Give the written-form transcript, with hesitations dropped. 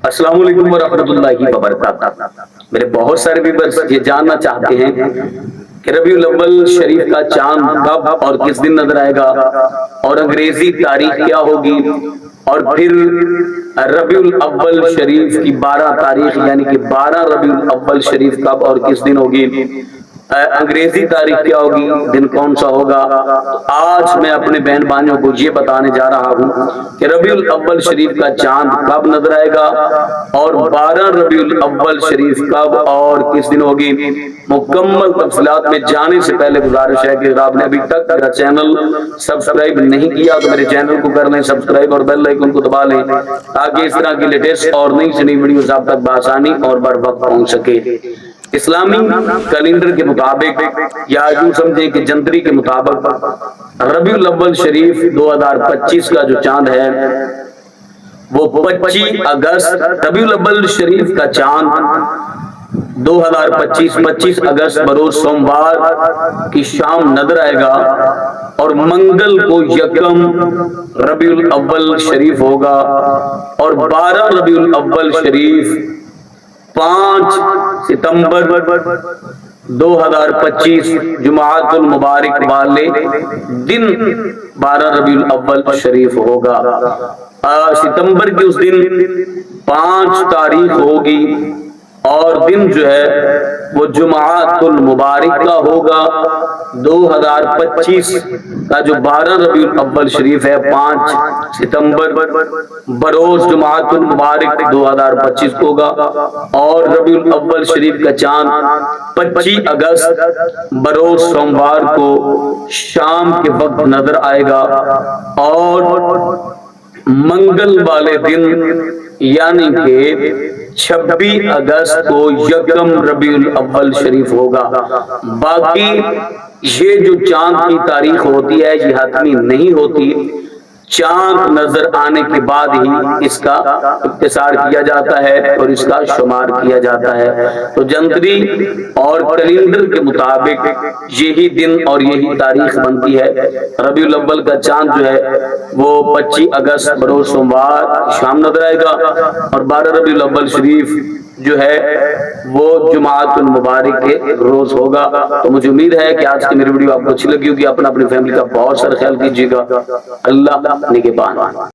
السلام علیکم ورحمۃ اللہ وبرکاتہ۔ میرے بہت سارے ویورز یہ جاننا چاہتے ہیں کہ ربیع الاول شریف کا چاند کب اور کس دن نظر آئے گا، اور انگریزی تاریخ کیا ہوگی، اور پھر ربیع الاول شریف کی 12 تاریخ یعنی کہ 12 ربیع الاول شریف کب اور کس دن ہوگی، انگریزی تاریخ کیا ہوگی، دن کون سا ہوگا۔ آج میں اپنے بہن بھائیوں کو یہ بتانے جا رہا ہوں کہ ربیع الاول شریف کا چاند کب نظر آئے گا اور 12 ربیع الاول شریف کب اور کس دن ہوگی۔ مکمل تفصیلات میں جانے سے پہلے گزارش ہے کہ اگر آپ نے ابھی تک میرا چینل سبسکرائب نہیں کیا تو میرے چینل کو کر لیں سبسکرائب اور بیل آئیکن کو دبا لیں تاکہ اس طرح کی لیٹسٹ اور نئی سے نئی ویڈیوز آپ تک بآسانی اور بر وقت پہنچ سکے۔ اسلامی کیلنڈر کے مطابق یا یوں سمجھیں کہ جنتری کے مطابق ربیع الاول شریف 2025 کا جو چاند ہے وہ 25 اگست ربیع الاول شریف کا چاند 25 اگست بروز سوموار کی شام نظر آئے گا، اور منگل کو یکم ربیع الاول شریف ہوگا، اور 12 ربیع الاول شریف 5 ستمبر 2025 جمعۃ المبارک والے دن 12 ربیع الاول شریف ہوگا۔ ستمبر کی اس دن 5 تاریخ ہوگی اور دن جو ہے وہ جمعۃ المبارک کا ہوگا 2025 کا، جو 12 ربیع الاول شریف ہے 5 ستمبر بروز جمعۃ المبارک 2025 ہوگا، اور ربیع الاول شریف کا چاند 25 اگست بروز سوموار کو شام کے وقت نظر آئے گا، اور منگل والے دن یعنی کہ 26 اگست کو یکم ربیع الاول شریف ہوگا۔ باقی یہ جو چاند کی تاریخ ہوتی ہے یہ حتمی نہیں ہوتی، چاند نظر آنے کے بعد ہی اس کا اختصار کیا جاتا ہے اور اس کا شمار کیا جاتا ہے۔ تو جنتری اور کیلنڈر کے مطابق یہی دن اور یہی تاریخ بنتی ہے۔ ربیع الاول کا چاند جو ہے وہ 25 اگست بروز سوموار شام نظر آئے گا، اور 12 ربیع الاول شریف جو ہے وہ جمعۃ المبارک کے روز ہوگا۔ تو مجھے امید ہے کہ آج کی میری ویڈیو آپ کو اچھی لگی ہوگی۔ اپنی فیملی کا بہت سارا خیال کیجیے گا۔ اللہ نگہبان۔